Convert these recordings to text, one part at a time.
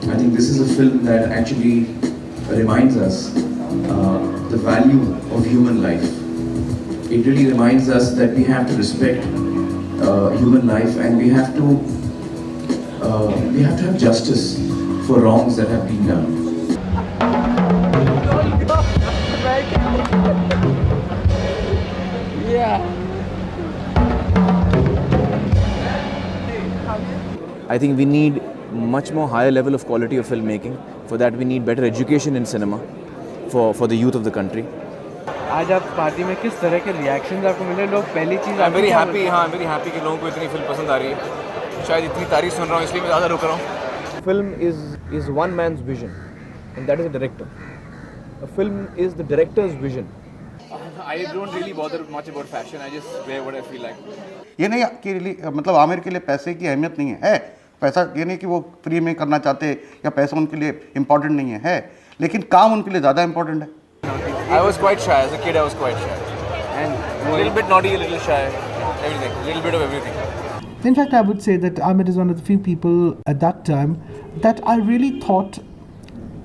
I think this is a film that actually reminds us the value of human life. It really reminds us that we have to respect human life, and we have to have justice for wrongs that have been done. I think we need much more higher level of quality of filmmaking. For that we need better education in cinema for the youth of the country. आज आप party में किस तरह के reactions आपको मिले? लोग पहली चीज़ I'm very happy, हाँ very happy कि लोगों को इतनी फिल्म पसंद आ रही है. शायद इतनी तारीफ सुन रहा हूँ इसलिए मैं ज़्यादा रुक रहा हूँ. Film is one man's vision, and that is a director. A film is the director's vision. I don't really bother much about fashion. I just wear what I feel like. ये नहीं कि मतलब आमिर के लिए पैसे की अहमियत नहीं है पैसा ये नहीं कि वो फ्री में करना चाहते या पैसा उनके लिए इम्पोर्टेंट नहीं है लेकिन काम उनके लिए ज़्यादा इम्पोर्टेंट है. I was quite shy as a kid. I was quite shy, and a little bit naughty, a little shy, everything, a little bit of everything. In fact, I would say that Amir is one of the few people at that time that I really thought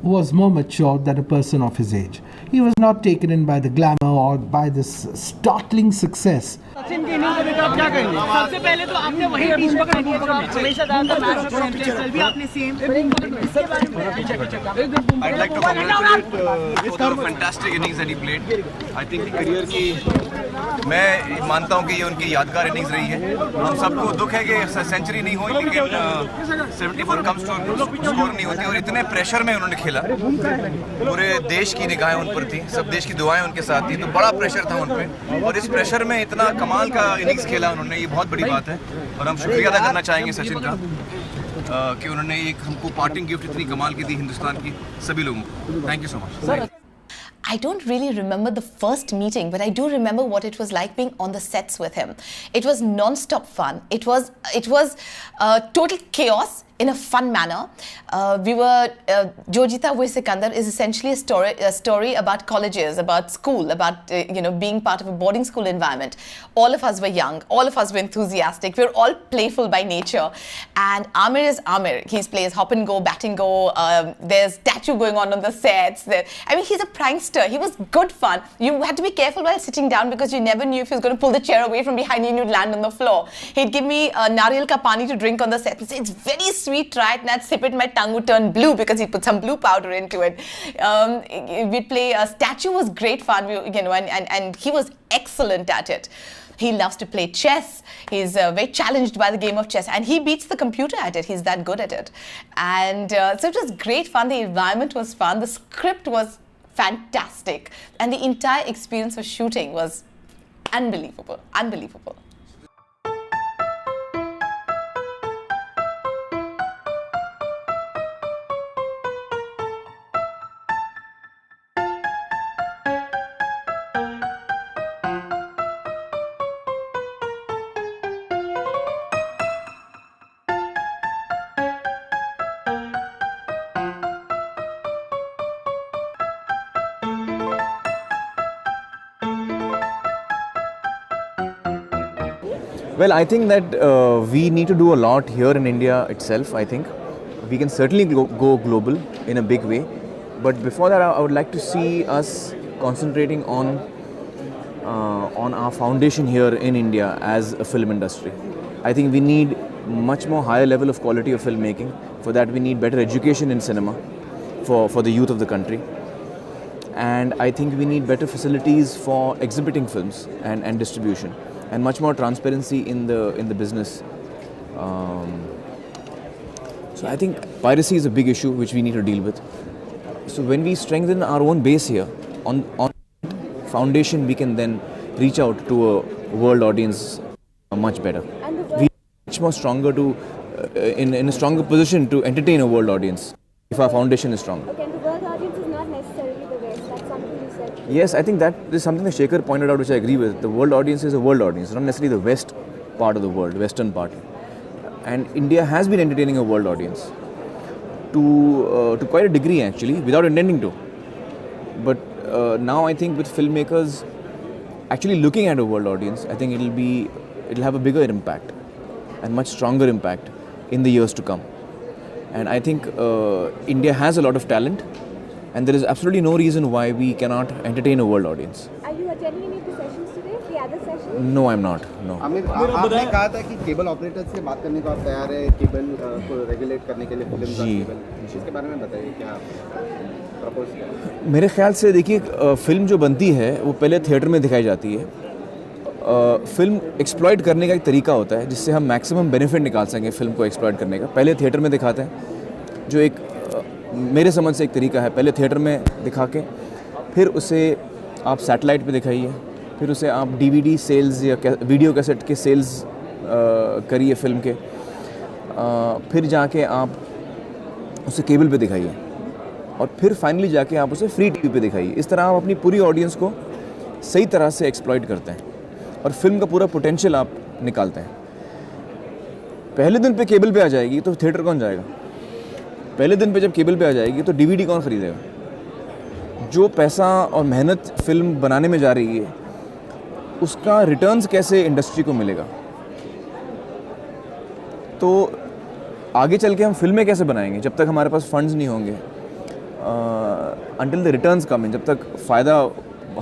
was more mature than a person of his age. He was not taken in by the glamour or by this startling success. Sachin की inning को देखकर आप क्या कहेंगे? सबसे पहले तो आपने वही टीम पकड़ी थी जो आप हमेशा ज्यादातर मैच में कल भी आपने सेम इसके बारे में I'd like to congratulate for the fantastic innings that he played. I think career की मैं मानता हूँ कि ये उनकी यादगार इनिंग्स रही है. हम सबको दुख है कि सेंचुरी नहीं हुई, लेकिन 74 कम्स टू स्कोर नहीं होती और इतने प्रेशर में उन्होंने खेला. पूरे देश की निगाहें उन पर थी, सब देश की दुआएं उनके साथ थी, तो बड़ा प्रेशर था उन पे और इस प्रेशर में इतना कमाल का इनिंग्स खेला उन्होंने. ये बहुत बड़ी बात है और हम शुक्रिया अदा करना चाहेंगे सचिन का कि उन्होंने एक हमको पार्टिंग गिफ्ट इतनी कमाल की दी हिंदुस्तान की सभी लोगों को. Thank you so much. I don't really remember the first meeting, but I do remember what it was like being on the sets with him. It was non-stop fun. It was total chaos in a fun manner. Jo Jeeta Woh Sikandar is essentially a story about colleges, about school, about being part of a boarding school environment. All of us were young, all of us were enthusiastic. We were all playful by nature. And Amir is Amir. He plays hop and go, bat and go. There's statue going on the sets. He's a prankster. He was good fun. You had to be careful while sitting down because you never knew if he was going to pull the chair away from behind you and you'd land on the floor. He'd give me nariyal ka pani to drink on the set. He'd say, it's very sweet, try it, and I'd sip it, my tongue would turn blue because he put some blue powder into it. We'd play a statue, was great fun, and he was excellent at it. He loves to play chess. He's very challenged by the game of chess, and he beats the computer at it. He's that good at it. And so it was great fun. The environment was fun. The script was fantastic. And the entire experience of shooting was unbelievable. Unbelievable. Well, I think that we need to do a lot here in India itself. I think we can certainly go global in a big way, but before that I would like to see us concentrating on our foundation here in India as a film industry. I think we need much more higher level of quality of filmmaking. For that we need better education in cinema for the youth of the country. And I think we need better facilities for exhibiting films and distribution, and much more transparency in the business. So I think piracy is a big issue which we need to deal with. So when we strengthen our own base here, on foundation, we can then reach out to a world audience much better. We are much more stronger in a stronger position to entertain a world audience if our foundation is strong. Okay, and the world audience is not necessarily the West. That's something you said. Yes, I think that is something that Shekhar pointed out, which I agree with. The world audience is a world audience, not necessarily the West part of the world, Western part. And India has been entertaining a world audience to quite a degree, actually, without intending to. But now I think with filmmakers actually looking at a world audience, I think it'll have a bigger impact and much stronger impact in the years to come. And I think India has a lot of talent, and there is absolutely no reason why we cannot entertain a world audience. Are you attending any of the sessions today? The other sessions? No, I'm not. No. Aamir, आपने कहा था कि cable operator से बात करने को आप तैयार है, केबल को रेगुलेट करने के लिए फिल्म का जी। केबल, इसके बारे में बताइए क्या प्रपोज किया? मेरे ख्याल से देखिए, फिल्म जो बनती है वो पहले थिएटर में दिखाई जाती है. फिल्म एक्सप्लॉइट करने का एक तरीका होता है जिससे हम मैक्सिमम बेनिफिट निकाल सकें फिल्म को एक्सप्लॉइट करने का. पहले थिएटर में दिखाते हैं, जो एक मेरे समझ से एक तरीका है. पहले थिएटर में दिखा के फिर उसे आप सैटेलाइट पे दिखाइए, फिर उसे आप DVD सेल्स या वीडियो कैसेट के सेल्स करिए फिल्म के, फिर जाके आप उसे केबल पे दिखाइए, और फिर फाइनली जाके आप उसे फ्री TV पे दिखाइए. इस तरह आप अपनी पूरी ऑडियंस को सही तरह से एक्सप्लॉइट करते हैं और फिल्म का पूरा पोटेंशियल आप निकालते हैं. पहले दिन पे केबल पे आ जाएगी तो थिएटर कौन जाएगा? पहले दिन पे जब केबल पे आ जाएगी तो DVD कौन ख़रीदेगा? जो पैसा और मेहनत फिल्म बनाने में जा रही है उसका रिटर्न्स कैसे इंडस्ट्री को मिलेगा? तो आगे चल के हम फिल्में कैसे बनाएंगे जब तक हमारे पास फंड्स नहीं होंगे? अंटिल द रिटर्न्स कम इन, जब तक फ़ायदा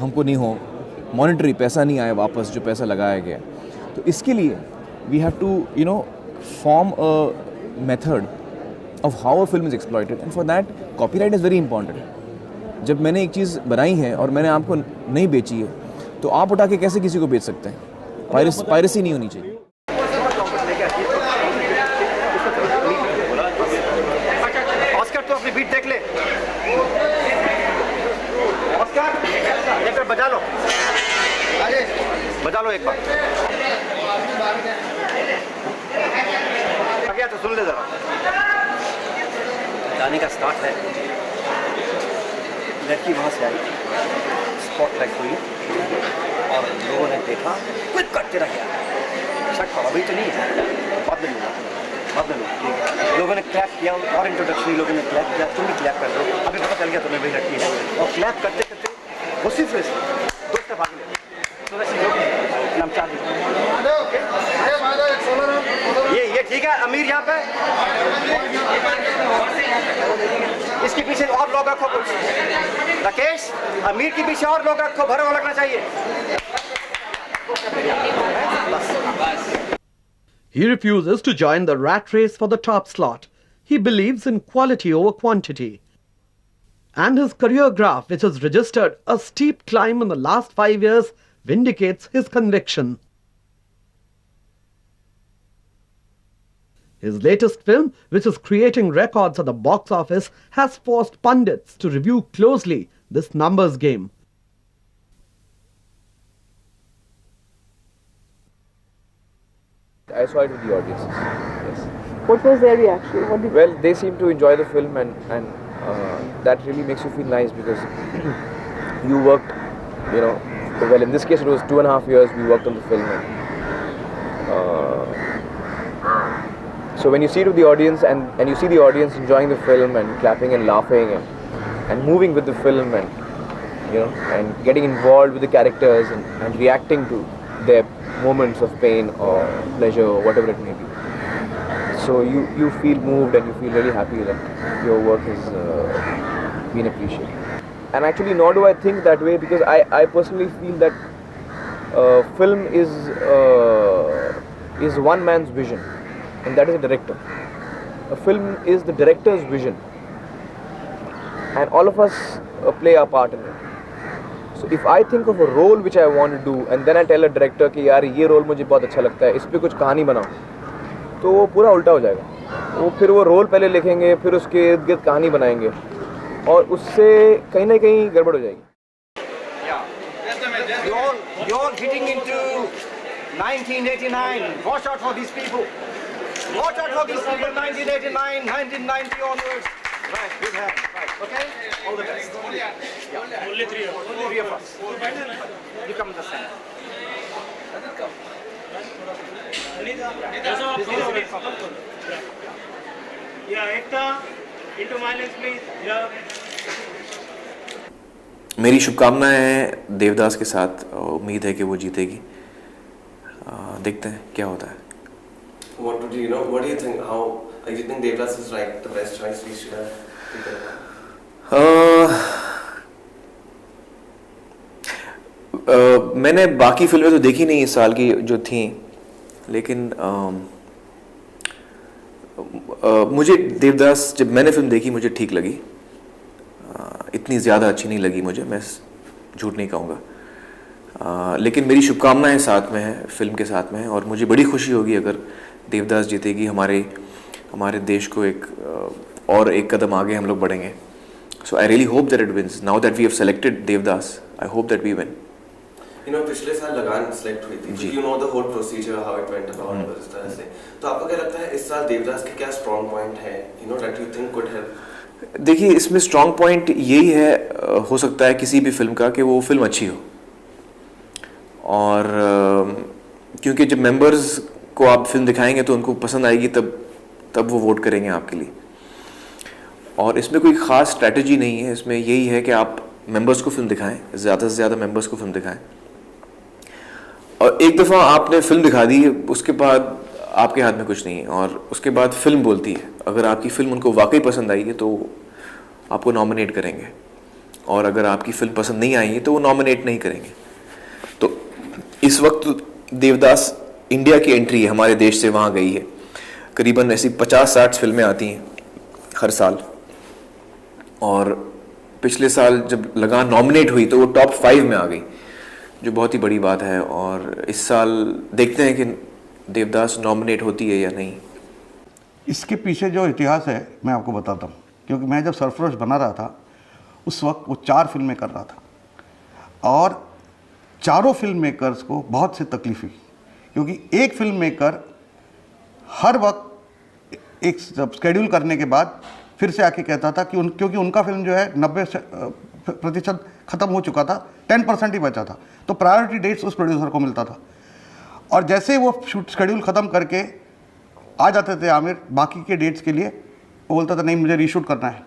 हमको नहीं हो, मॉनेटरी पैसा नहीं आए वापस जो पैसा लगाया गया. तो इसके लिए we have to form a method of how a film is exploited, and for that copyright is very important. जब मैंने एक चीज़ बनाई है और मैंने आपको नहीं बेची है तो आप उठा के कैसे किसी को बेच सकते हैं? पायरेसी नहीं होनी चाहिए. ऑस्कर तो अपनी बीट देख ले. ऑस्कर एक बार बजा लो, बजा लो एक बार. आ गया तो सुन ले जरा. गाने का स्टार्ट है. लड़की वहाँ से आई, स्पॉटलाइट हुई और लोगों ने देखा, क्विक कट तेरा गया. शक अभी तो नहीं है, बाद में लूँगा, बाद में लूँगा. लोगों ने क्लैप किया और इंट्रोडक्शन लोगों ने क्लैप किया. तुम भी क्लैप कर दो. अभी पता चल गया तुम्हें वही लड़की है. और क्लैप करते करते उसी फिर दोस्त भाग गए. तो वैसे लोग नाम चाह ये ठीक है. अमीर यहाँ पे, इसके पीछे और लोग रखो. कुछ राकेश, अमीर के पीछे और लोग रखो, भरा हुआ लगना चाहिए. He refuses to join the rat race for the top slot. He believes in quality over quantity. And his career graph, which has registered a steep climb in the last 5 years, vindicates his conviction. His latest film, which is creating records at the box office, has forced pundits to review closely this numbers game. I saw it with the audiences. Yes. What was their reaction? Well, they seem to enjoy the film, and that really makes you feel nice because you worked, well, in this case it was 2.5 years we worked on the film. So when you see it with the audience and you see the audience enjoying the film and clapping and laughing and moving with the film and getting involved with the characters and reacting to their moments of pain or pleasure or whatever it may be. So you feel moved and you feel really happy that your work has been appreciated. And actually nor do I think that way, because I personally feel that film is one man's vision, and that is a director. A film is the director's vision, and all of us play our part in it. So if I think of a role which I want to do and then I tell a director कि यार ये role मुझे बहुत अच्छा लगता है, इस पे कुछ कहानी बनाओ, तो वो पूरा उल्टा हो जाएगा. वो फिर वो रोल पहले लिखेंगे, फिर उसके इर्द गिर्द कहानी बनाएंगे, और उससे कहीं ना कहीं गड़बड़ हो जाएगी. You're all hitting into 1989. Watch out for these people. Watch out for these people. 1989, 1990 onwards. Right, good hand. Right, okay? All the best. Yeah. Only three of us. You come in the center. Yeah, Ekta, into my lens, please. Yeah. मेरी शुभकामनाएं हैं देवदास के साथ, उम्मीद है कि वो जीतेगी. देखते हैं क्या होता है. What do you think? How Like, you think Devdas is like the best choice we should have taken? मैंने बाकी फिल्में तो देखी नहीं इस साल की जो थी, लेकिन मुझे देवदास, जब मैंने फिल्म देखी मुझे ठीक लगी। इतनी ज़्यादा अच्छी नहीं लगी मुझे, मैं झूठ नहीं कहूँगा, लेकिन मेरी शुभकामनाएं साथ में हैं, फिल्म के साथ में हैं, और मुझे बड़ी खुशी होगी अगर देवदास जीतेगी। हमारे देश को और एक कदम आगे हम लोग बढ़ेंगे। So I really hope that it wins. Now that we have selected Devdas, I hope that we win. पिछले साल लगान सेलेक्ट हुई थी, you know the whole procedure how it went about इस तरह से, तो आपको क्या लगता है इस साल देवदास के क्या स्ट्रॉन्ग पॉइंट है, that you think could help? देखिए, इसमें स्ट्रॉन्ग पॉइंट यही है, हो सकता है किसी भी फिल्म का, कि वो फिल्म अच्छी हो, और क्योंकि जब मेंबर्स को आप फिल्म दिखाएंगे तो उनको पसंद आएगी, तब वो वोट करेंगे आपके लिए। और इसमें कोई ख़ास स्ट्रैटेजी नहीं है, इसमें यही है कि आप मेंबर्स को फिल्म दिखाएं, ज़्यादा से ज़्यादा मेंबर्स को फिल्म दिखाएं। और एक दफ़ा आपने फिल्म दिखा दी, उसके बाद आपके हाथ में कुछ नहीं है, और उसके बाद फिल्म बोलती है। अगर आपकी फिल्म उनको वाकई पसंद आई है तो आपको नॉमिनेट करेंगे, और अगर आपकी फिल्म पसंद नहीं आई है तो वो नॉमिनेट नहीं करेंगे। तो इस वक्त देवदास इंडिया की एंट्री है, हमारे देश से वहाँ गई है। करीबन ऐसी 50-60 फिल्में आती हैं हर साल, और पिछले साल जब लगान नॉमिनेट हुई तो वो टॉप 5 में आ गई, जो बहुत ही बड़ी बात है। और इस साल देखते हैं कि देवदास नॉमिनेट होती है या नहीं। इसके पीछे जो इतिहास है मैं आपको बताता हूँ, क्योंकि मैं जब सरफरोश बना रहा था उस वक्त वो 4 फिल्में कर रहा था, और चारों फिल्म मेकर्स को बहुत सी तकलीफ हुई, क्योंकि एक फिल्म मेकर हर वक्त एक स्केड्यूल करने के बाद फिर से आके कहता था कि क्योंकि उनका फिल्म जो है 90% ख़त्म हो चुका था, 10% ही बचा था, तो प्रायोरिटी डेट्स उस प्रोड्यूसर को मिलता था। और जैसे वो शेड्यूल ख़त्म करके आ जाते थे आमिर बाकी के डेट्स के लिए, वो बोलता था नहीं मुझे रीशूट करना है,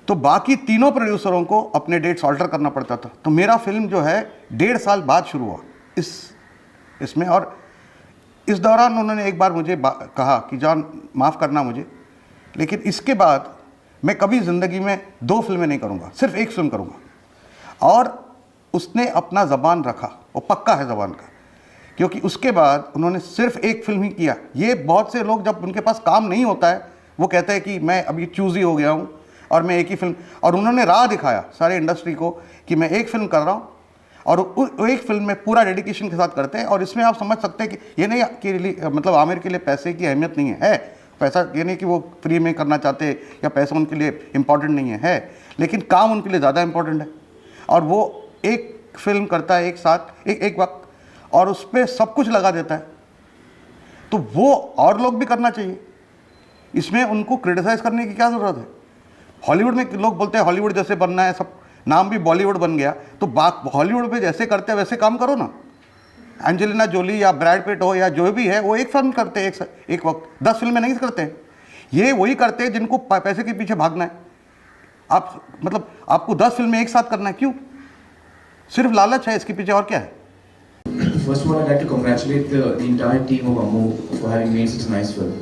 तो बाकी तीनों प्रोड्यूसरों को अपने डेट्स ऑल्टर करना पड़ता था। तो मेरा फिल्म जो है 1.5 साल बाद शुरू हुआ इसमें, और इस दौरान उन्होंने एक बार मुझे कहा कि जॉन माफ़ करना मुझे, लेकिन इसके बाद मैं कभी ज़िंदगी में 2 फिल्में नहीं करूँगा, सिर्फ एक फिल्म करूँगा। और उसने अपना ज़बान रखा, वो पक्का है ज़बान का, क्योंकि उसके बाद उन्होंने सिर्फ एक फिल्म ही किया। ये बहुत से लोग जब उनके पास काम नहीं होता है वो कहते हैं कि मैं अभी चूज़ी हो गया हूँ और मैं एक ही फिल्म, और उन्होंने राह दिखाया सारे इंडस्ट्री को कि मैं एक फिल्म कर रहा हूँ, और एक फिल्म में पूरा डेडिकेशन के साथ करते हैं। और इसमें आप समझ सकते हैं कि ये नहीं कि मतलब आमिर के लिए पैसे की अहमियत नहीं है, पैसा ये नहीं कि वो फ्री में करना चाहते या पैसा उनके लिए इम्पॉर्टेंट नहीं है, लेकिन काम उनके लिए ज़्यादा इम्पॉर्टेंट है। और वो एक फिल्म करता है एक साथ एक वक्त, और उस पर सब कुछ लगा देता है, तो वो और लोग भी करना चाहिए। इसमें उनको क्रिटिसाइज़ करने की क्या ज़रूरत है? हॉलीवुड में लोग बोलते हैं हॉलीवुड जैसे बनना है, सब नाम भी बॉलीवुड बन गया, तो हॉलीवुड में जैसे करते हैं वैसे काम करो ना। एंजेलिना जोली या ब्रैड पिट हो या जो भी है, वो एक फिल्म करते हैं एक वक्त, 10 फिल्में नहीं करते हैं। ये वही करते हैं जिनको पैसे के पीछे भागना है। आप मतलब आपको 10 फिल्में एक साथ करना है, क्यों? सिर्फ लालच है, इसके पीछे और क्या है? First of all, I'd like to congratulate the entire team of Ammo for having made such a nice film.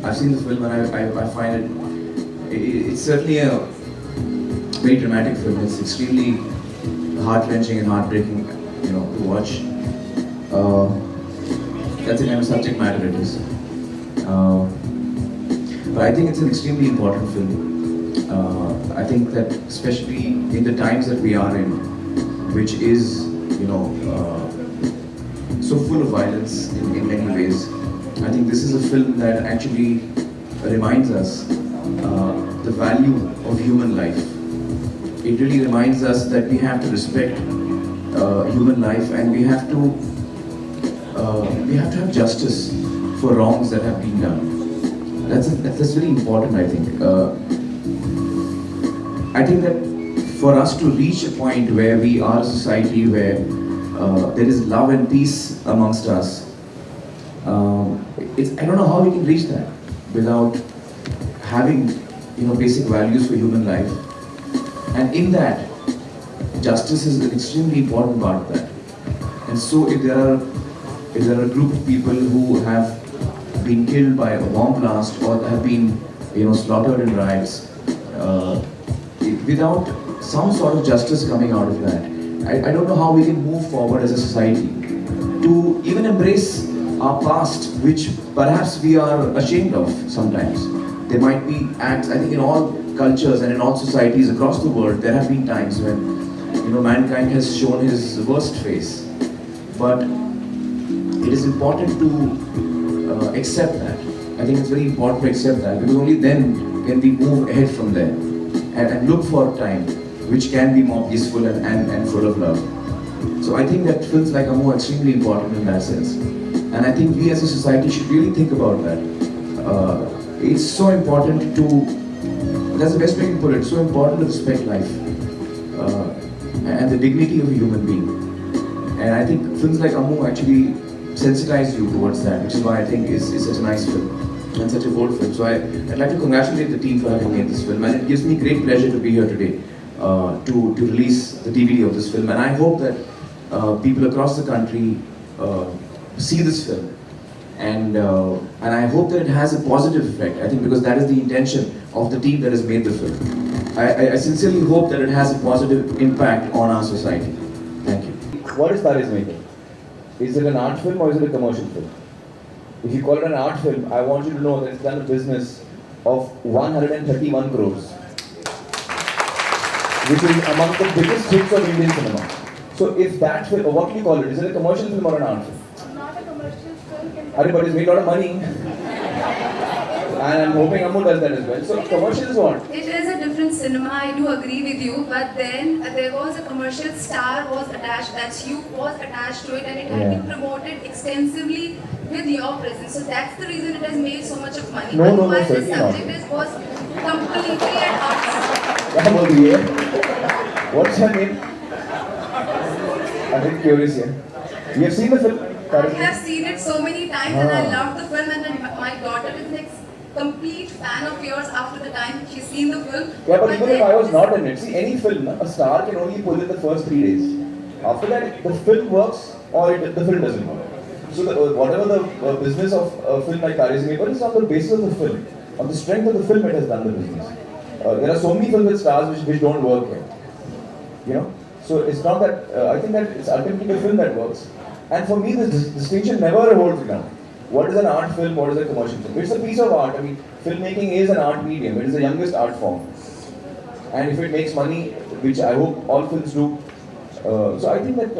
I've seen the film and I find it's certainly a very dramatic film. It's extremely heart-wrenching and heartbreaking, to watch. That's the kind of subject matter it is. But I think it's an extremely important film. I think that especially in the times that we are in, which is, so full of violence in many ways, I think this is a film that actually reminds us the value of human life. It really reminds us that we have to respect human life, and we have to have justice for wrongs that have been done. That's very important, I think. I think that for us to reach a point where we are a society where there is love and peace amongst us, I don't know how we can reach that without having, basic values for human life. And in that, justice is an extremely important part of that. And so if there are a group of people who have been killed by a bomb blast or have been, slaughtered in riots, without some sort of justice coming out of that, I don't know how we can move forward as a society to even embrace our past, which perhaps we are ashamed of sometimes. There might be acts, I think in all cultures and in all societies across the world, there have been times when, mankind has shown his worst face. But it is important to accept that. I think it's very important to accept that, because only then can we move ahead from there and look for a time which can be more peaceful and full of love. So I think that films like Ammu are extremely important in that sense. And I think we as a society should really think about that. It's so important to, that's the best way to put it, so important to respect life and the dignity of a human being. And I think films like Ammu actually sensitize you towards that, which is why I think it's such a nice film and such a bold film. So I'd like to congratulate the team for having made this film, and it gives me great pleasure to be here today to release the DVD of this film. And I hope that people across the country see this film, and I hope that it has a positive effect. I think because that is the intention of the team that has made the film. I sincerely hope that it has a positive impact on our society. Thank you. What is Tarismeh? Is it an art film or is it a commercial film? If you call it an art film, I want you to know that it's done a business of 131 crores, which is among the biggest hits of Indian cinema. So if that film, or what do you call it? Is it a commercial film or an art film? Not a commercial film. But it's made a lot of money. And I'm hoping Ammu does that as well. So commercial is what? It is a different cinema, I do agree with you, but then there was a commercial star was attached, that you was attached to it, and it had been promoted extensively with your presence. So that's the reason it has made so much of money. No, the certainly not. subject was completely at odds. What's her name? I'm very curious here. You have seen the film? I have seen it so many times and I loved the film, and then my daughter is like complete fan of yours after the time she's seen the film. Yeah, but even if I was not in it, see, any film, a star can only pull in the first 3 days. After that, the film works or the film doesn't work. So whatever the business of a film like Tarismeh is on the basis of the film, on the strength of the film it has done the business. There are so many films with stars which don't work here. So it's not that, I think that it's ultimately the film that works. And for me, the distinction never holds ground. What is an art film, what is a commercial film? It's a piece of art. I mean, filmmaking is an art medium. It is the youngest art form. And if it makes money, which I hope all films do, so I think that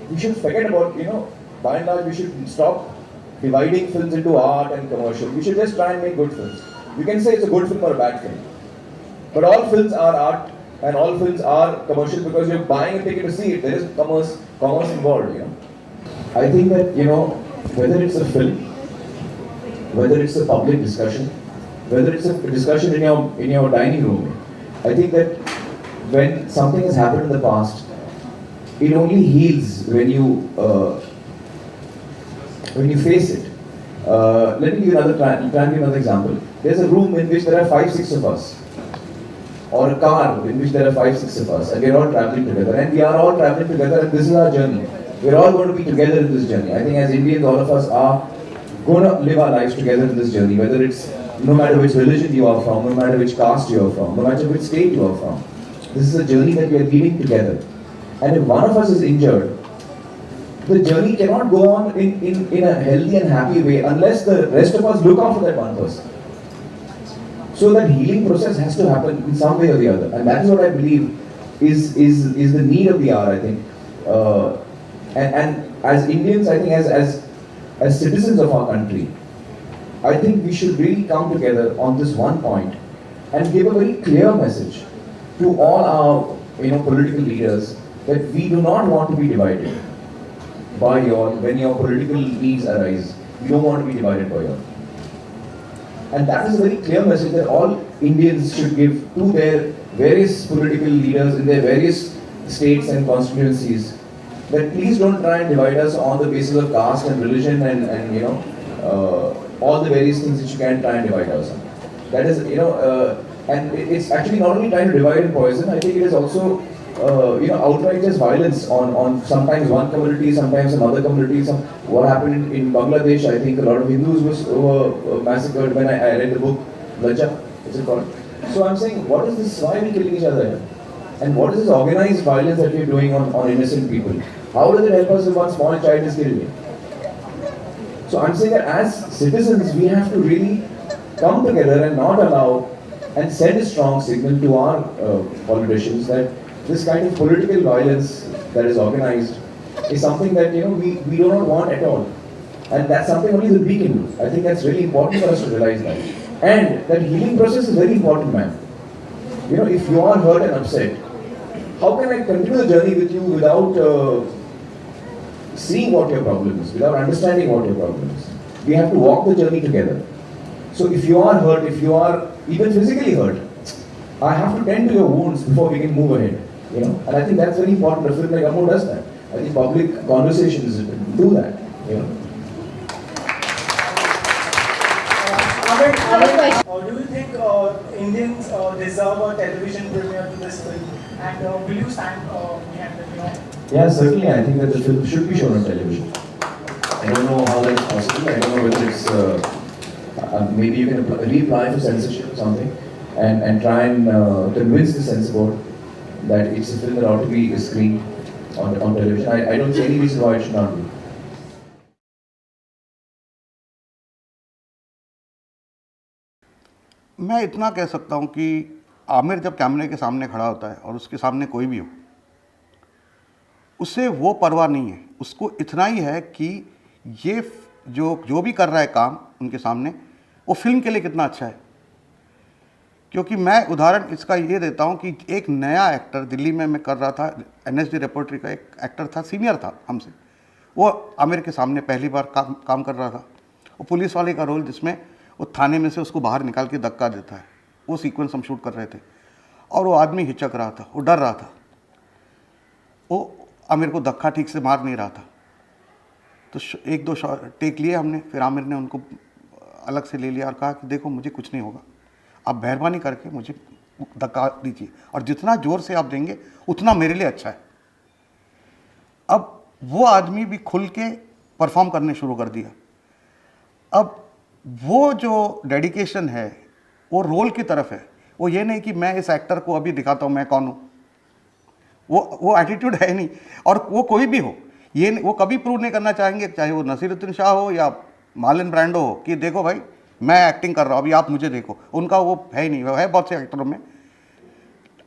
we should forget about, by and large, we should stop dividing films into art and commercial. We should just try and make good films. You can say it's a good film or a bad film. But all films are art and all films are commercial because you're buying a ticket to see it. There is commerce involved, I think that, whether it's a film, whether it's a public discussion, whether it's a discussion in your dining room, I think that when something has happened in the past, it only heals when you face it. Let me give you another example. There's a room in which there are 5-6 of us, or a car in which there are 5-6 of us, and we're all traveling together, and we are all traveling together, and this is our journey. We're all going to be together in this journey. I think as Indians, all of us are going to live our lives together in this journey, whether it's no matter which religion you are from, no matter which caste you are from, no matter which state you are from. This is a journey that we are leading together. And if one of us is injured, the journey cannot go on in a healthy and happy way unless the rest of us look after that one person. So that healing process has to happen in some way or the other. And that is what I believe is the need of the hour, I think. And as Indians, I think as citizens of our country, I think we should really come together on this one point and give a very clear message to all our political leaders that we do not want to be divided by y'all when your political needs arise. We don't want to be divided by y'all. And that is a very clear message that all Indians should give to their various political leaders in their various states and constituencies, that please don't try and divide us on the basis of caste and religion and all the various things that you can try and divide us on. That is, and it's actually not only trying to divide and poison, I think it is also outright just violence on sometimes one community, sometimes another community. What happened in Bangladesh, I think a lot of Hindus were massacred when I read the book, Laja, is it called? So I'm saying, what is this, why are we killing each other? And what is this organized violence that we're doing on innocent people? How does it help us if one small child is killed? So I'm saying that as citizens, we have to really come together and not allow and send a strong signal to our politicians that this kind of political violence that is organized is something that we do not want at all. And that's something only that we can do. I think that's really important for us to realize that. And that healing process is very important, man. If you are hurt and upset, how can I continue the journey with you without seeing what your problem is, without understanding what your problem is? We have to walk the journey together. So if you are hurt, if you are even physically hurt, I have to tend to your wounds before we can move ahead. And I think that's very important. A film like Amor does that. I think public conversations do that. Do you think Indians deserve a television premiere to this film? And will you stand behind the Yeah, certainly. I think that the film should be shown on television. I don't know how that's possible. I don't know whether it's maybe you can reapply for censorship or something and try and convince the censor board that it's a film that ought to be screened on television. I don't see any reason why it should not be. मैं इतना कह सकता हूँ कि आमिर जब कैमरे के सामने खड़ा होता है और उसके सामने कोई भी हो, उसे वो परवाह नहीं है. उसको इतना ही है कि ये जो भी कर रहा है काम उनके सामने, वो फिल्म के लिए कितना अच्छा है. क्योंकि मैं उदाहरण इसका ये देता हूँ कि एक नया एक्टर दिल्ली में मैं कर रहा था, NSD रिपोर्टरी का एक एक्टर था, सीनियर था हमसे, वो आमिर के सामने पहली बार काम कर रहा था. वो पुलिस वाले का रोल जिसमें वो थाने में से उसको बाहर निकाल के धक्का देता है, वो सीक्वेंस हम शूट कर रहे थे. और वो आदमी हिचक रहा था, वो डर रहा था, वो आमिर को धक्का ठीक से मार नहीं रहा था. तो एक दो टेक लिए हमने, फिर आमिर ने उनको अलग से ले लिया और कहा कि देखो मुझे कुछ नहीं होगा, आप मेहरबानी करके मुझे धक्का दीजिए, और जितना ज़ोर से आप देंगे उतना मेरे लिए अच्छा है. अब वो आदमी भी खुल के परफॉर्म करने शुरू कर दिया. अब वो जो डेडिकेशन है वो रोल की तरफ है, वो ये नहीं कि मैं इस एक्टर को अभी दिखाता हूँ मैं कौन हूँ, वो एटीट्यूड है नहीं. और वो कोई भी हो, ये वो कभी प्रूव नहीं करना चाहेंगे, चाहे वो नसीरुद्दीन शाह हो या मार्लन ब्रांडो हो, कि देखो भाई मैं एक्टिंग कर रहा हूँ अभी आप मुझे देखो. उनका वो है ही नहीं, वो है बहुत से एक्टरों में.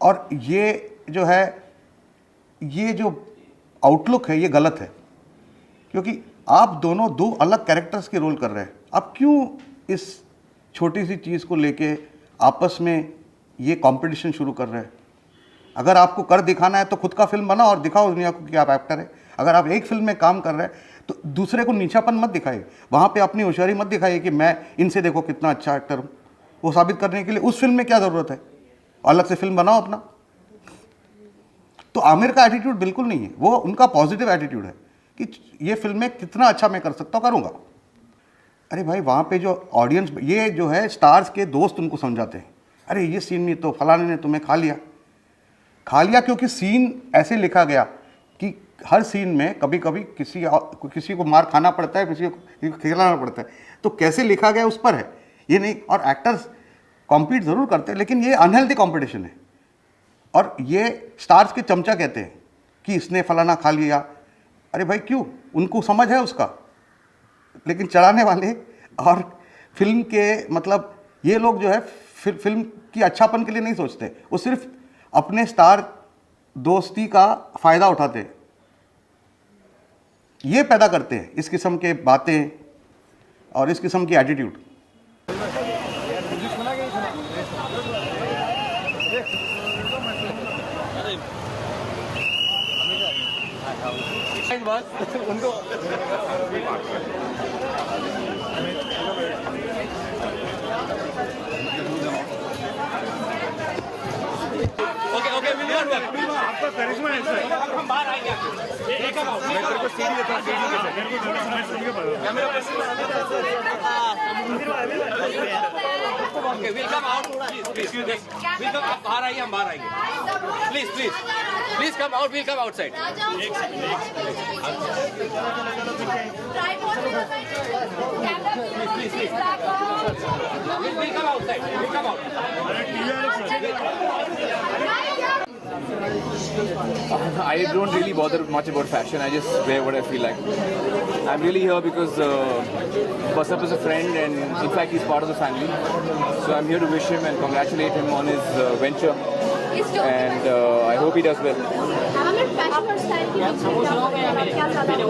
और ये जो है, ये जो आउटलुक है ये गलत है, क्योंकि आप दोनों दो अलग कैरेक्टर्स के रोल कर रहे हैं. आप क्यों इस छोटी सी चीज़ को लेके आपस में ये कंपटीशन शुरू कर रहे हैं? अगर आपको कर दिखाना है तो खुद का फिल्म बनाओ और दिखाओ दुनिया को कि आप एक्टर है. अगर आप एक फिल्म में काम कर रहे हैं तो दूसरे को नीचापन मत दिखाइए, वहाँ पे अपनी होशियारी मत दिखाइए कि मैं इनसे देखो कितना अच्छा एक्टर हूँ. वो साबित करने के लिए उस फिल्म में क्या ज़रूरत है, अलग से फिल्म बनाओ अपना. तो आमिर का एटीट्यूड बिल्कुल नहीं है, वो उनका पॉजिटिव एटीट्यूड है कि ये फिल्म में कितना अच्छा मैं कर सकता हूँ, करूँगा. अरे भाई वहाँ पे जो ऑडियंस, ये जो है स्टार्स के दोस्त उनको समझाते हैं, अरे ये सीन में तो फलाने ने तुम्हें खा लिया, क्योंकि सीन ऐसे लिखा गया कि हर सीन में कभी कभी किसी को मार खाना पड़ता है, किसी को खिलाना पड़ता है. तो कैसे लिखा गया उस पर है, ये नहीं. और एक्टर्स कॉम्पीट ज़रूर करते हैं, लेकिन ये अनहेल्दी कॉम्पिटिशन है. और ये स्टार्स के चमचा कहते हैं कि इसने फलाना खा लिया. अरे भाई क्यों, उनको समझ है उसका, लेकिन चढ़ाने वाले और फिल्म के मतलब ये लोग जो है फिल्म की अच्छापन के लिए नहीं सोचते, वो सिर्फ अपने स्टार दोस्ती का फ़ायदा उठाते हैं. ये पैदा करते हैं इस किस्म के बातें और इस किस्म की एटीट्यूड. आपका करिश्मा ऐसा है, हम बाहर आएंगे. एक मैं तेरे को सीढ़ी देता हूँ, सीढ़ी देता हूँ, मेरे को थोड़ा समझ सुन के पढ़ो. Okay, we'll come out. Please. We'll come. आप बाहर आइए, हम बाहर आएंगे. Please come out. We'll come outside. Please. We'll come outside. We'll come out. I don't really bother much about fashion. I just wear what I feel like. I'm really here because Basap is a friend and in fact he's part of the family. So I'm here to wish him and congratulate him on his venture. And I hope he does well.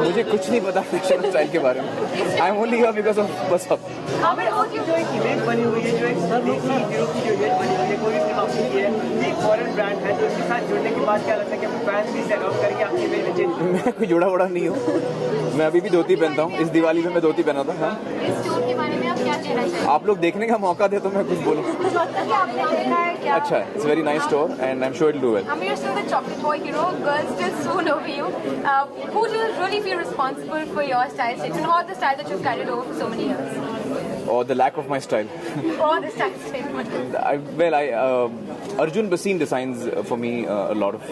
मुझे कुछ नहीं पता fashion style के बारे में. I'm only here because of Basap. जो एक image बनी हुई है, जो एक देसी हीरो की जो इमेज बनी हुई है, कोई भी फिल्म आपकी है, ये एक फॉरेन ब्रांड है, तो इसके साथ जुड़ने के बाद क्या लगता है कि अपने फैंस भी सेट आउट करके आपकी इमेज में चेंज. मैं कोई जुड़ा वड़ा नहीं हूँ. मैं अभी भी धोती पहनता हूँ. इस दिवाली में मैं धोती पहना था. हाँ, इस टूर के बारे में आप क्या कहना चाहिए? आप लोग देखने का मौका दे तो मैं कुछ बोलूँ. आपने देखा है क्या? अच्छा है. It's a very nice store and I'm sure it'll do well. I mean, you're still the chocolate boy hero. Girls still swoon over you. Who do you really feel responsible for your style statement or the style that you've carried over for so many years? Or the lack of my style. Or the style statement? Arjun Basim designs for me a lot of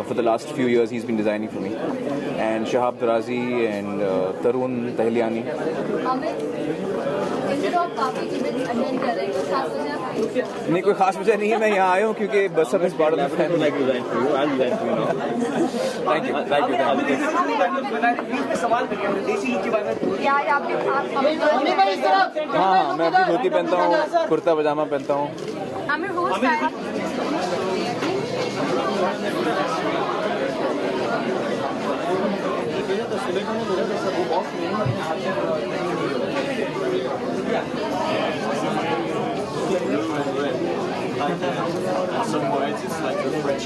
for the last few years he's been designing for me, and Shahab Darazi and Tarun Tahliani. नहीं कोई खास वजह नहीं है. मैं यहाँ आया हूँ क्योंकि बस इस part of the family. Thank you. हाँ, मैं अपनी धोती पहनता हूँ, कुर्ता पजामा पहनता हूँ. Some words, it's like a French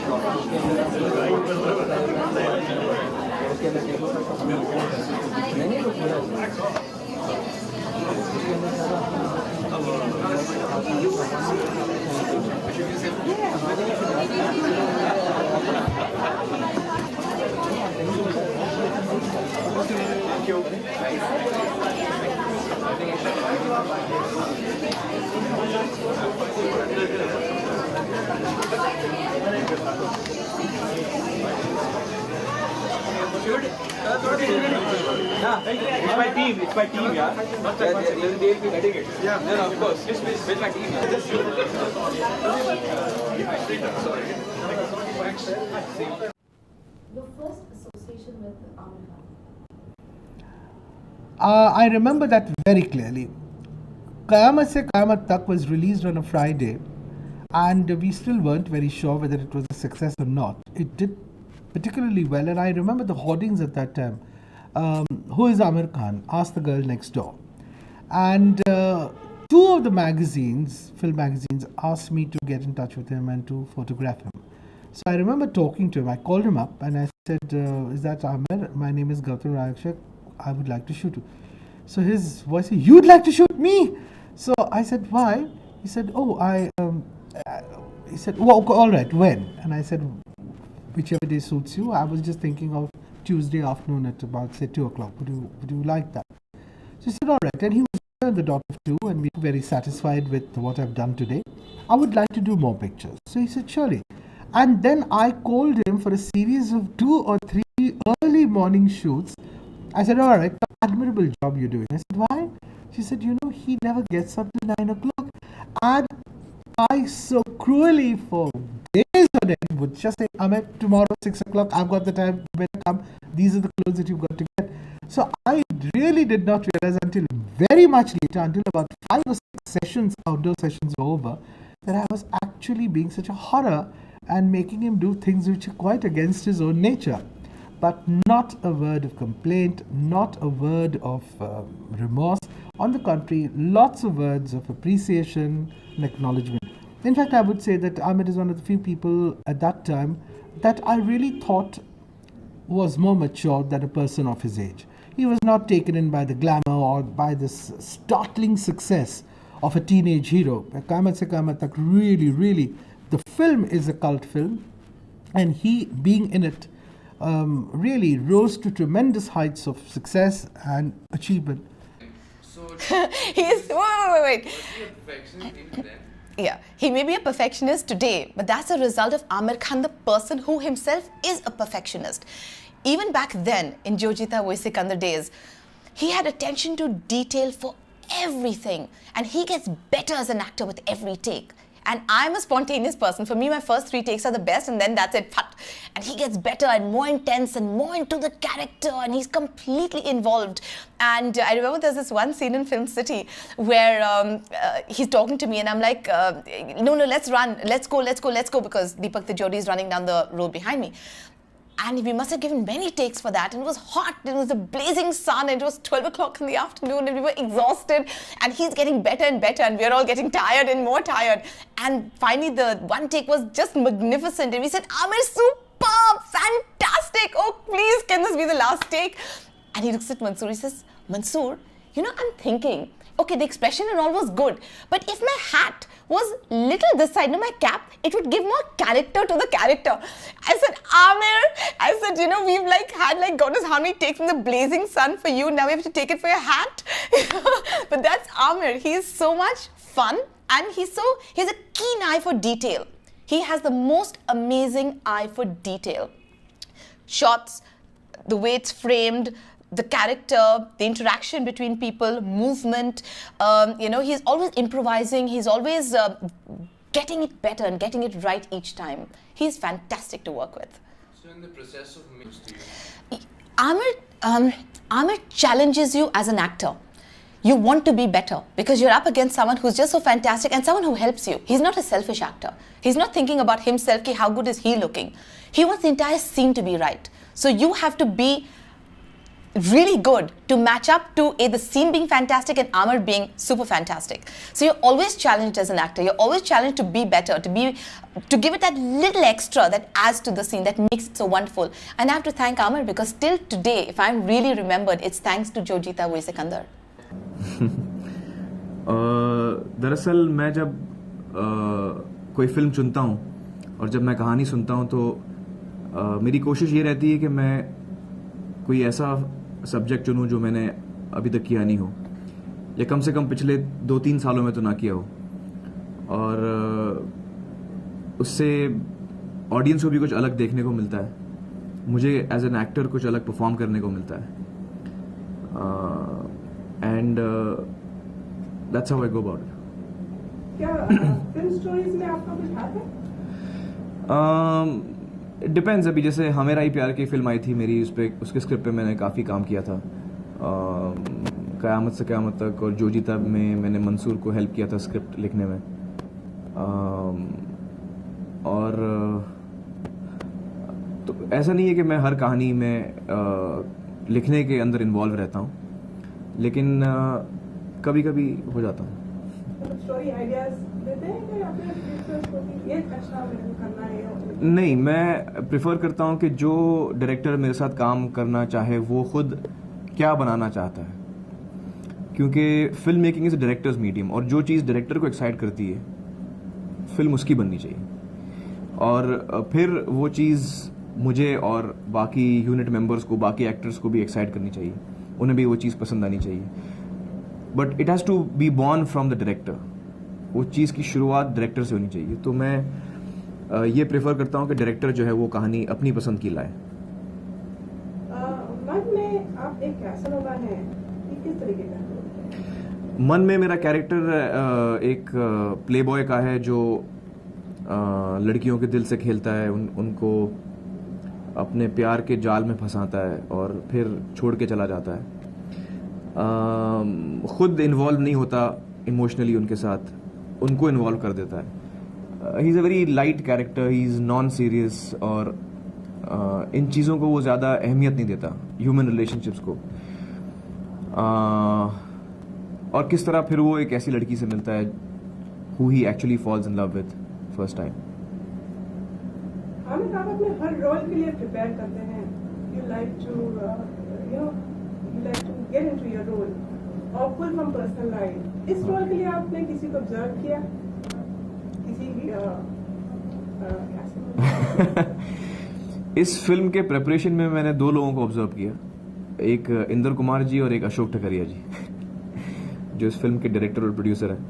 It's my team, yeah. They'll be getting it. Yeah. No, of course. Please, with my team. Your first association with Amir Khan? I remember that very clearly. Qayamat Se Qayamat Tak was released on a Friday, and we still weren't very sure whether it was a success or not. It did particularly well, and I remember the hoardings at that time. Who is Amir Khan? Ask the girl next door. And two of the magazines, film magazines, asked me to get in touch with him and to photograph him. So I remember talking to him. I called him up and I said, is that Amir? My name is Gautam Rayakshak. I would like to shoot you. So his voice said, you'd like to shoot me? So I said, why? He said, he said, well, all right, when? And I said, whichever day suits you. I was just thinking of Tuesday afternoon at about, say, 2 o'clock. Would you like that? So he said, all right. And he was on the dot of 2 and we were very satisfied with what I've done today. I would like to do more pictures. So he said, surely. And then I called him for a series of 2 or 3 early morning shoots. I said, all right, admirable job you're doing. I said, why? She said, he never gets up till 9 o'clock. And I so cruelly for days on end would just say, Amit, tomorrow 6 o'clock, I've got the time, you better come. These are the clothes that you've got to get. So I really did not realize until very much later, until about 5 or 6 sessions, outdoor sessions were over, that I was actually being such a horror and making him do things which are quite against his own nature. But not a word of complaint, not a word of remorse. On the contrary, lots of words of appreciation and acknowledgement. In fact, I would say that Amit is one of the few people at that time that I really thought was more mature than a person of his age. He was not taken in by the glamour or by this startling success of a teenage hero. Qayamat Se Qayamat Tak really, the film is a cult film, and he being in it really rose to tremendous heights of success and achievement. He's wait. Yeah, he may be a perfectionist today, but that's a result of Aamir Khan, the person who himself is a perfectionist. Even back then, in Jo Jeeta Wohi Sikandar days, he had attention to detail for everything, and he gets better as an actor with every take. And I'm a spontaneous person. For me, my first 3 takes are the best, and then that's it. And he gets better and more intense and more into the character, and he's completely involved. And I remember there's this one scene in Film City where he's talking to me, and I'm like, no, let's run, let's go, because Deepak Tijori is running down the road behind me. And we must have given many takes for that. And it was hot. It was a blazing sun. It was 12 o'clock in the afternoon. And we were exhausted. And he's getting better and better. And we're all getting tired and more tired. And finally, the one take was just magnificent. And we said, Aamir, superb, fantastic. Oh, please, can this be the last take? And he looks at Mansoor. He says, Mansoor, you know, I'm thinking, okay, the expression and all was good. But if my hat was little this side, no, my cap, it would give more character to the character. I said, Aamir, I said, you know, we've had God knows how many takes in the blazing sun for you. Now we have to take it for your hat. But that's Aamir. He is so much fun, and he has a keen eye for detail. He has the most amazing eye for detail. Shots, the way it's framed, the character, the interaction between people, movement, you know, he's always improvising, he's always getting it better and getting it right each time. He's fantastic to work with. So in the process of mix to you? Aamir challenges you as an actor. You want to be better because you're up against someone who's just so fantastic and someone who helps you. He's not a selfish actor. He's not thinking about himself, ki how good is he looking. He wants the entire scene to be right. So you have to be really good to match up to the scene being fantastic and Aamir being super fantastic. So you're always challenged as an actor. You're always challenged to be better, to give it that little extra that adds to the scene, that makes it so wonderful. And I have to thank Aamir because till today, if I'm really remembered, it's thanks to Jo Jeeta Wohi Sikandar. दरअसल मैं जब कोई film चुनता हूँ और जब मैं कहानी सुनता हूँ तो मेरी कोशिश ये रहती है कि मैं कोई ऐसा सब्जेक्ट चुनूं जो मैंने अभी तक किया नहीं हो, या कम से कम पिछले 2-3 सालों में तो ना किया हो, और उससे ऑडियंस को भी कुछ अलग देखने को मिलता है, मुझे एज एन एक्टर कुछ अलग परफॉर्म करने को मिलता है, and that's how I go about it. क्या फिल्म स्टोरीज में आपका कुछ हाथ है? It depends. अभी जैसे हमेरा ही प्यार की फिल्म आई थी मेरी, उसके स्क्रिप्ट पे मैंने काफ़ी काम किया था. क़यामत से क़यामत तक और जो जीता में मैंने मंसूर को हेल्प किया था स्क्रिप्ट लिखने में. और तो ऐसा नहीं है कि मैं हर कहानी में लिखने के अंदर इन्वॉल्व रहता हूँ, लेकिन कभी कभी हो जाता हूँ. स्टोरी आइडियाज देते हैं कि अपने प्रोड्यूसर्स को कि ये अच्छा करना है? नहीं, मैं प्रेफर करता हूँ कि जो डायरेक्टर मेरे साथ काम करना चाहे वो खुद क्या बनाना चाहता है, क्योंकि film making is a directors medium, और जो चीज़ डायरेक्टर को एक्साइट करती है फिल्म उसकी बननी चाहिए, और फिर वो चीज़ मुझे और बाकी यूनिट मेंबर्स को, बाकी एक्टर्स को भी एक्साइट करनी चाहिए, उन्हें भी वो चीज़ पसंद आनी चाहिए. But it has to be born from the director. वो चीज़ की शुरुआत डायरेक्टर से होनी चाहिए. तो मैं ये प्रेफर करता हूँ कि डायरेक्टर जो है वो कहानी अपनी पसंद की लाए. मन में आप एक कैसनोवा हैं, ये किस तरीके का? मन में मेरा कैरेक्टर एक प्ले बॉय का है जो लड़कियों के दिल से खेलता है, उनको अपने प्यार के जाल में फंसाता है और फिर छोड़ के चला जाता है. खुद इन्वॉल्व नहीं होता इमोशनली उनके साथ, उनको इन्वॉल्व कर देता है. He is a very light character, he is non serious, और इन चीज़ों को वो ज़्यादा अहमियत नहीं देता, ह्यूमन रिलेशनशिप्स को. और किस तरह फिर वो एक ऐसी लड़की से मिलता है who he actually falls in love with first time. Aamir आप अपने हर रोल के लिए प्रिपेयर करते हैं. You like to get into your role और पुल फ्रॉम पर्सनल लाइफ. इस रोल के लिए आपने किसी को ऑब्जर्व किया? इस फिल्म के प्रिपरेशन में मैंने 2 लोगों को ऑब्जर्व किया, एक इंद्र कुमार जी और एक अशोक ठकरिया जी. जो इस फिल्म के डायरेक्टर और प्रोड्यूसर हैं।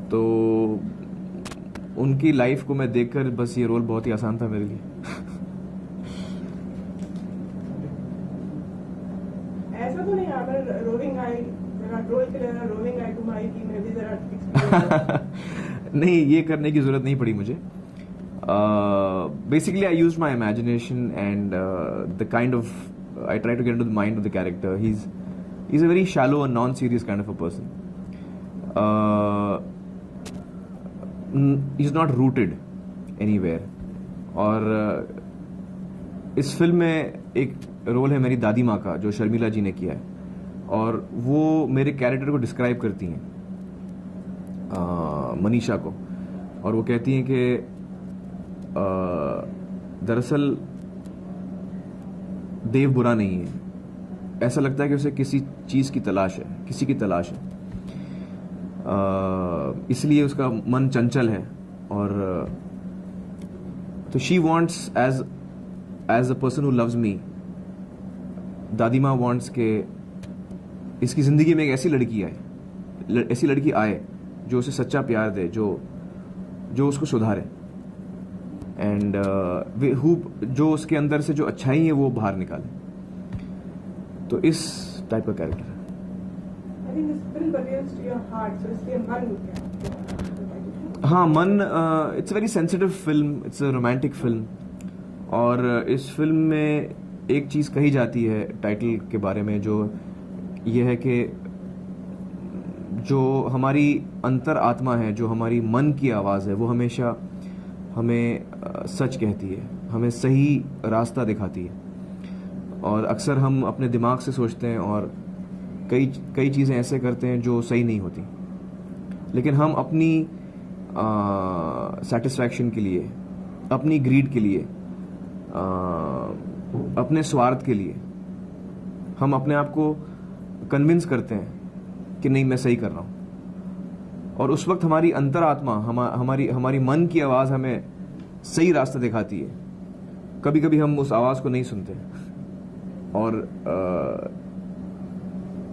तो उनकी लाइफ को मैं देखकर बस ये रोल बहुत ही आसान था मेरे लिए। ऐसा तो नहीं आमिर रोविंग आई जरा रोल के लिए रोविंग आई तुम्हारी की में भी जरा नहीं, ये करने की ज़रूरत नहीं पड़ी मुझे। Basically, I used my imagination and the kind of I try to get into the mind of the character. He's a very shallow and non-serious kind of a person. He's not rooted anywhere. और इस film में एक role है मेरी दादी माँ का जो शर्मिला जी ने किया है, और वो मेरे कैरेक्टर को डिस्क्राइब करती हैं, मनीषा को, और वो कहती हैं कि दरअसल देव बुरा नहीं है, ऐसा लगता है कि उसे किसी चीज़ की तलाश है, किसी की तलाश है, इसलिए उसका मन चंचल है। और तो she wants as a person who loves me, दादी माँ वॉन्ट्स के इसकी ज़िंदगी में एक ऐसी लड़की आए जो उसे सच्चा प्यार दे, जो उसको सुधारे, एंड जो उसके अंदर से जो अच्छाई है वो बाहर निकाले। तो इस टाइप का कैरेक्टर है। हाँ, मन, it's very sensitive film, it's a romantic film, और इस फिल्म में एक चीज़ कही जाती है टाइटल के बारे में, जो ये है कि जो हमारी अंतर आत्मा है, जो हमारी मन की आवाज़ है, वो हमेशा हमें सच कहती है, हमें सही रास्ता दिखाती है। और अक्सर हम अपने दिमाग से सोचते हैं और कई चीज़ें ऐसे करते हैं जो सही नहीं होती, लेकिन हम अपनी सेटिस्फैक्शन के लिए, अपनी ग्रीड के लिए, अपने स्वार्थ के लिए हम अपने आप को कन्विंस करते हैं कि नहीं, मैं सही कर रहा हूँ। और उस वक्त हमारी अंतरात्मा, हमारी मन की आवाज़ हमें सही रास्ता दिखाती है। कभी कभी हम उस आवाज़ को नहीं सुनते, और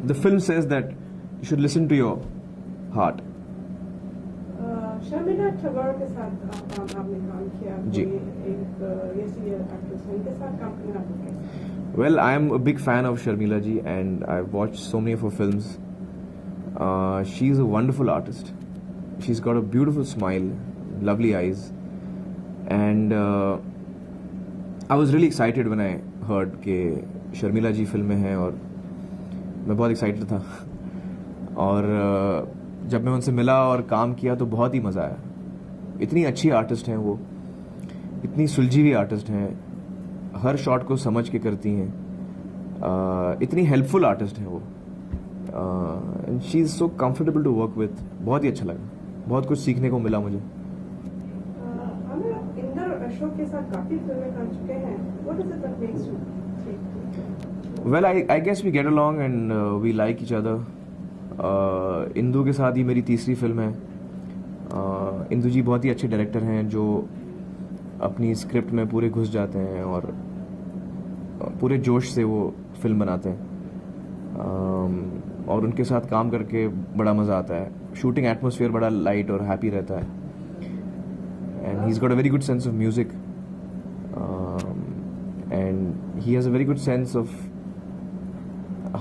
the film says that you should listen to your heart. Sharmila Tagore के साथ आपने काम किया जी। एक ये सीनियर एक्ट्रेस है, इनके साथ काम करना आपको कैसा? Well, I am a big fan of Sharmila ji, and I've watched so many of her films. She's a wonderful artist. She's got a beautiful smile, lovely eyes, and I was really excited when I heard कि शर्मिला जी film में हैं, और मैं बहुत excited था। और जब मैं उनसे मिला और काम किया तो बहुत ही मज़ा आया। इतनी अच्छी आर्टिस्ट हैं वो, इतनी सुलझी हुई आर्टिस्ट हैं, हर शॉट को समझ के करती हैं, इतनी हेल्पफुल आर्टिस्ट हैं वो, and she is so comfortable to work with. बहुत ही अच्छा लगा, बहुत कुछ सीखने को मिला मुझे। इंदर अशोक के साथ काफ़ी फिल्में कर चुके हैं। What is it that makes you Well, I guess we get along and we like each other. Indu के साथ ही मेरी तीसरी फिल्म है। इंदु जी बहुत ही अच्छे डायरेक्टर हैं जो अपनी स्क्रिप्ट में पूरे घुस जाते हैं और पूरे जोश से वो फिल्म बनाते हैं, और उनके साथ काम करके बड़ा मज़ा आता है। शूटिंग एटमॉस्फेयर बड़ा लाइट और हैप्पी रहता है, and he is got a very good sense of music, and he has a very good sense of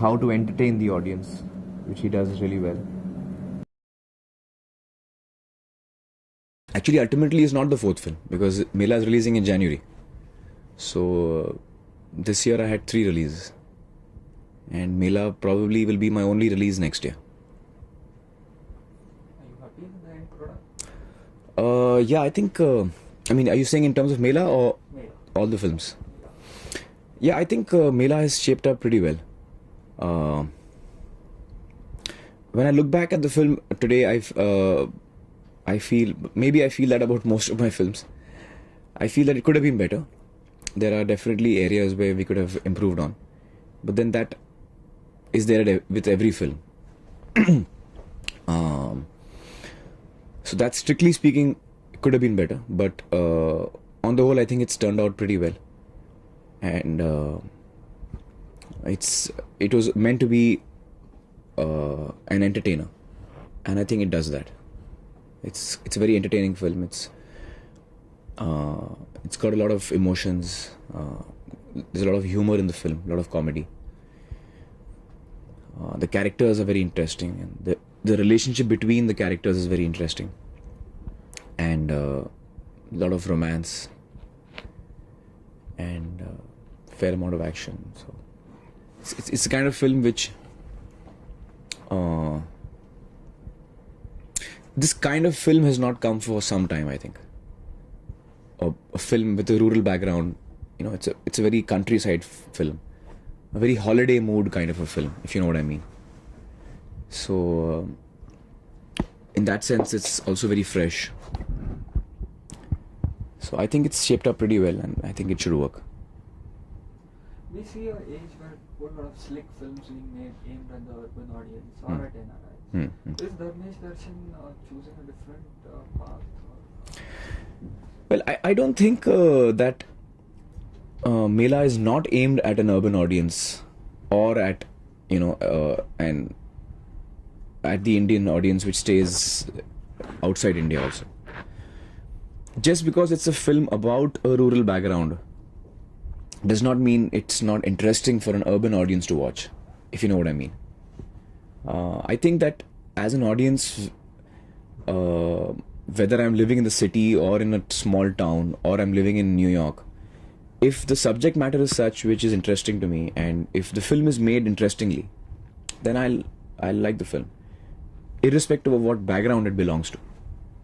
how to entertain the audience, which he does really well. Actually, ultimately, it's not the fourth film because Mela is releasing in January. So this year I had 3 releases, and Mela probably will be my only release next year. Are you happy with the end product? Yeah, I think. I mean, are you saying in terms of Mela or all the films? Yeah, I think Mela has shaped up pretty well. When I look back at the film today, I feel that about most of my films. I feel that it could have been better. There are definitely areas where we could have improved on, but then that is there with every film. So that, strictly speaking, could have been better, but on the whole, I think it's turned out pretty well, and it was meant to be an entertainer, and I think it does that. It's a very entertaining film. It's got a lot of emotions. There's a lot of humor in the film, a lot of comedy. The characters are very interesting, and the relationship between the characters is very interesting, and a lot of romance and fair amount of action. So it's the kind of film which this kind of film has not come for some time, I think. A film with a rural background, you know, it's a very countryside film, a very holiday mood kind of a film, if you know what I mean. So in that sense, it's also very fresh. So I think it's shaped up pretty well, and I think it should work. We see an age where a whole lot of slick films being made aimed at the urban audience or at NRIs. Is Dharmesh Darshan choosing a different path? Well, I don't think that Mela is not aimed at an urban audience or at, you know, and at the Indian audience which stays outside India also. Just because it's a film about a rural background does not mean it's not interesting for an urban audience to watch, if you know what I mean. I think that as an audience, whether I'm living in the city or in a small town or I'm living in New York, if the subject matter is such which is interesting to me, and if the film is made interestingly, then I'll like the film, irrespective of what background it belongs to,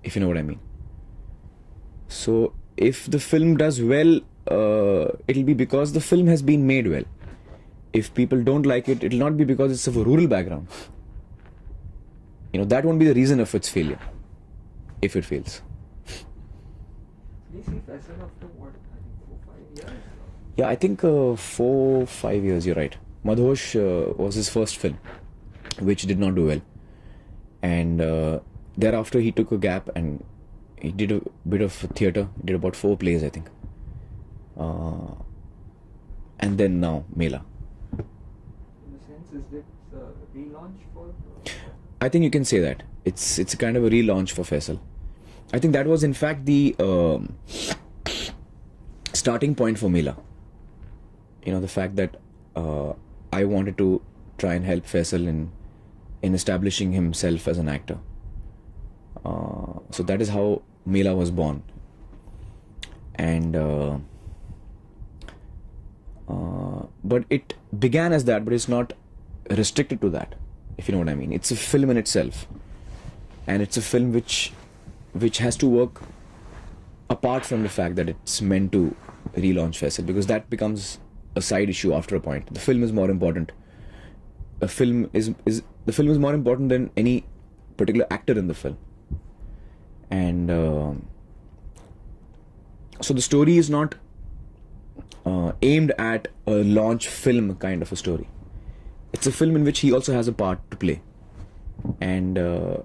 if you know what I mean. So if the film does well, it'll be because the film has been made well. If people don't like it, it'll not be because it's of a rural background. You know, that won't be the reason of its failure, if it fails. We see Faisal after what, I think 4-5 years? Yeah, I think 4-5 years, you're right. Madhosh was his first film, which did not do well. And thereafter he took a gap and he did a bit of theatre, did about 4 plays, I think. And then now, Mela. In a sense, is it a relaunch for... I think you can say that. It's a kind of a relaunch for Faisal. I think that was in fact the starting point for Mela. You know, the fact that I wanted to try and help Faisal in establishing himself as an actor. So that is how Mela was born. And but it began as that, but it's not restricted to that, if you know what I mean. It's a film in itself, and it's a film which has to work apart from the fact that it's meant to relaunch Faisal, because that becomes a side issue after a point. The film is more important. The film is more important than any particular actor in the film. And so the story is not aimed at a launch film kind of a story. It's a film in which he also has a part to play. And I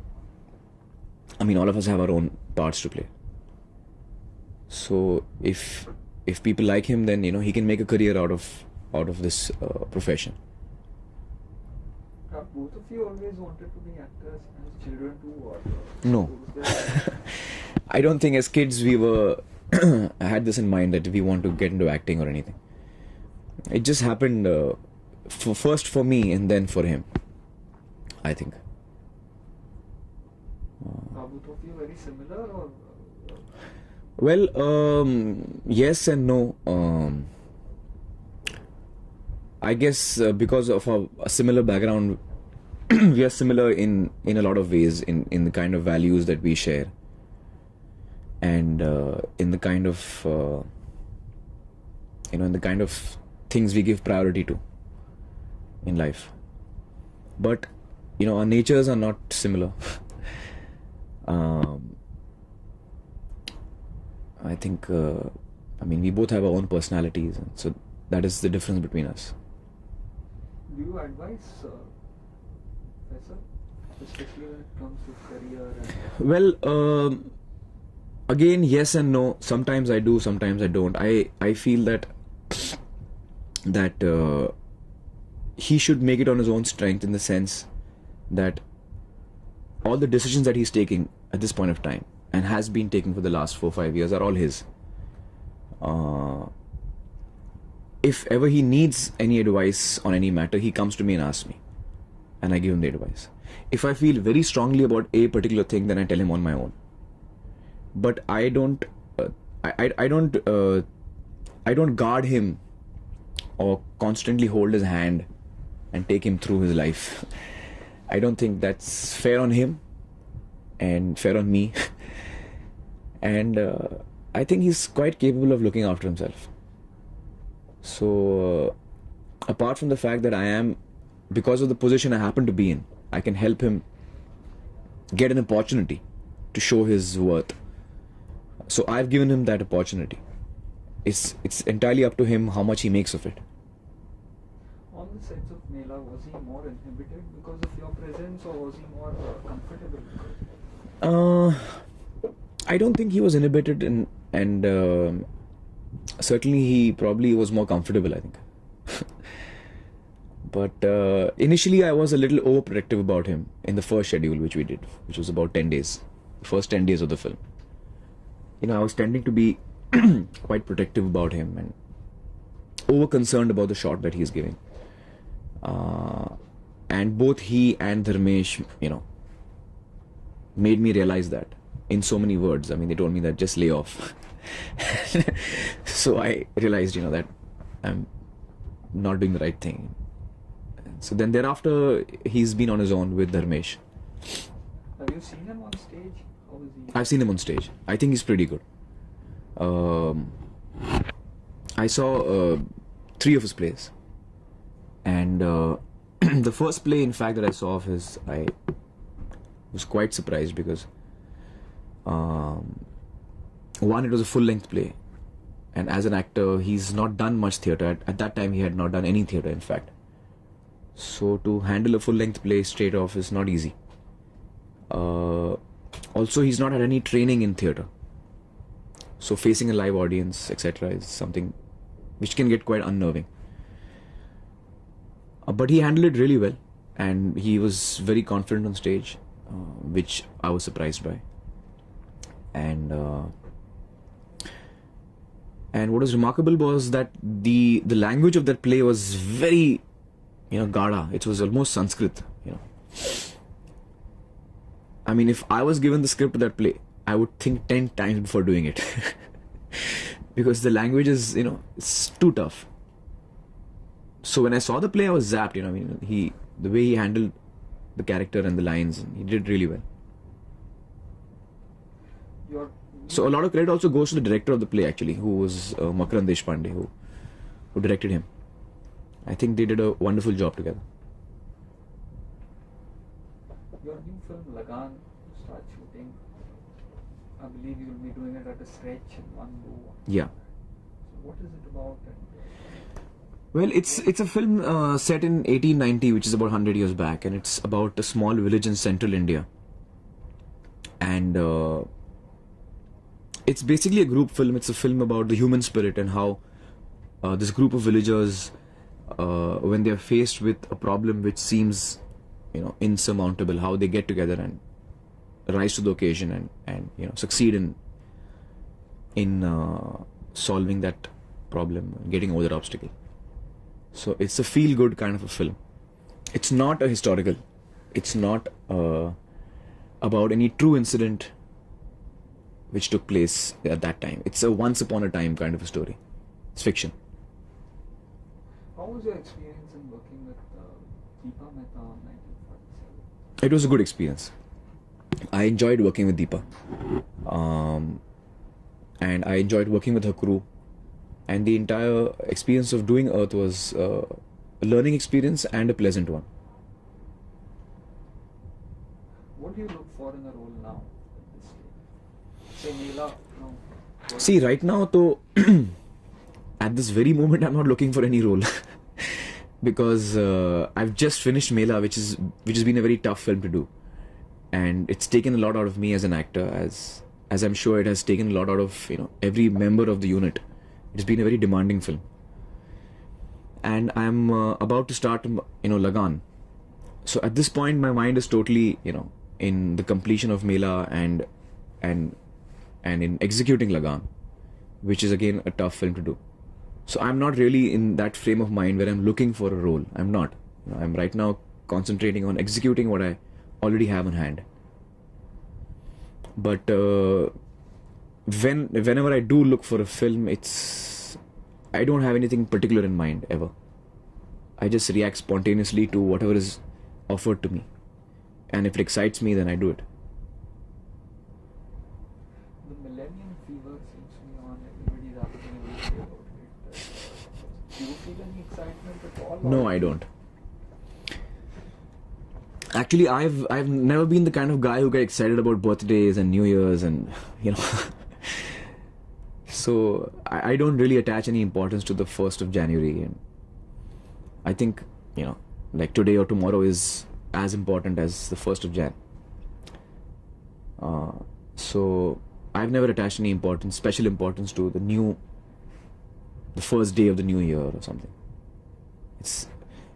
mean, all of us have our own parts to play. So if people like him, then, you know, he can make a career out of this profession. Have both of you always wanted to be actors as children too, or no? I don't think as kids we were had this in mind that we want to get into acting or anything. It just happened first for me and then for him, I think. Are both of you very similar, or? Well, yes and no. I guess because of a similar background, we are similar in a lot of ways, in the kind of values that we share, and in the kind of in the kind of things we give priority to in life. But, you know, our natures are not similar. I think, I mean, we both have our own personalities, and so that is the difference between us. Do you advise Faisal, especially when it comes to career? Well, again, yes and no. Sometimes I do, sometimes I don't. I feel that he should make it on his own strength, in the sense that all the decisions that he's taking at this point of time and has been taking for the last 4-5 years are all his. If ever he needs any advice on any matter, he comes to me and asks me, and I give him the advice. If I feel very strongly about a particular thing, then I tell him on my own. But I don't guard him or constantly hold his hand and take him through his life. I don't think that's fair on him and fair on me. And I think he's quite capable of looking after himself. So apart from the fact that I am, because of the position I happen to be in, I can help him get an opportunity to show his worth. So I've given him that opportunity. It's entirely up to him how much he makes of it. On the sets of Mela, was he more inhibited because of your presence, or was he more comfortable? I don't think he was inhibited, and certainly he probably was more comfortable, I think. But initially I was a little overprotective about him in the first schedule which we did, which was about 10 days, the first 10 days of the film. You know, I was tending to be quite protective about him and over concerned about the shot that he's giving. And both he and Dharmesh, you know, made me realize that in so many words. I mean, they told me that just lay off. So I realized, you know, that I'm not doing the right thing. So then thereafter, he's been on his own with Dharmesh. Have you seen him on stage? How is he? I've seen him on stage. I think he's pretty good. I saw 3 of his plays. And the first play, in fact, that I saw of his, I was quite surprised because one, it was a full-length play. And as an actor, he's not done much theatre. At that time, he had not done any theatre, in fact. So to handle a full-length play straight off is not easy. Also, he's not had any training in theatre. So facing a live audience, etc., is something which can get quite unnerving. But he handled it really well, and he was very confident on stage, which I was surprised by. And what was remarkable was that the language of that play was very, you know, Gada. It was almost Sanskrit, you know. I mean, if I was given the script of that play, I would think 10 times before doing it. Because the language is, you know, it's too tough. So when I saw the play, I was zapped, you know. I mean, the way he handled the character and the lines, he did really well. So a lot of credit also goes to the director of the play, actually, who was Makarand Deshpande, who directed him. I think they did a wonderful job together. Your new film Lagan, you start shooting. I believe you will be doing it at a stretch in one go. Yeah. So what is it about? Well, it's a film set in 1890, which is about 100 years back, and it's about a small village in central India. And it's basically a group film. It's a film about the human spirit and how this group of villagers, when they're faced with a problem which seems, you know, insurmountable, how they get together and rise to the occasion and you know, succeed in solving that problem, getting over that obstacle. So it's a feel-good kind of a film. It's not a historical. It's not about any true incident which took place at that time. It's a once upon a time kind of a story. It's fiction. How was your experience in working with Deepa Mehta on 1947? It was a good experience. I enjoyed working with Deepa. And I enjoyed working with her crew. And the entire experience of doing Earth was a learning experience and a pleasant one. What do you look for in a role now at this stage? Say Mela, no. See, right now, though, at this very moment, I'm not looking for any role. Because I've just finished Mela, which has been a very tough film to do. And it's taken a lot out of me as an actor, as I'm sure it has taken a lot out of, you know, every member of the unit. It's been a very demanding film. And I'm about to start, you know, Lagan. So at this point, my mind is totally, in the completion of Mela and in executing Lagaan, which is again a tough film to do. So I'm not really in that frame of mind where I'm looking for a role. I'm not. I'm right now concentrating on executing what I already have on hand. But whenever I do look for a film, I don't have anything particular in mind ever. I just react spontaneously to whatever is offered to me, and if it excites me, then I do it. The Millennium Fever seems to be on. Everybody's asking everybody about it. Do you feel any excitement at all? No, I don't. Actually, I've never been the kind of guy who get excited about birthdays and New Year's and so I don't really attach any importance to the 1st of January, and I think like today or tomorrow is as important as the 1st of Jan. So I've never attached any special importance to the first day of the new year or something. It's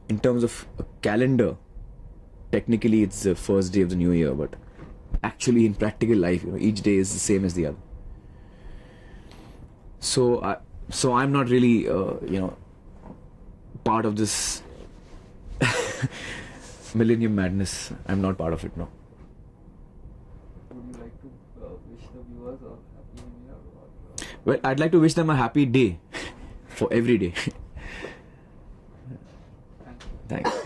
in terms of a calendar. Technically, it's the first day of the new year, but actually, in practical life, each day is the same as the other. So I'm not really, part of this Millennium Madness. I'm not part of it, no. Would you like to wish the viewers a happy new year? Well, I'd like to wish them a happy day for every day. Thanks.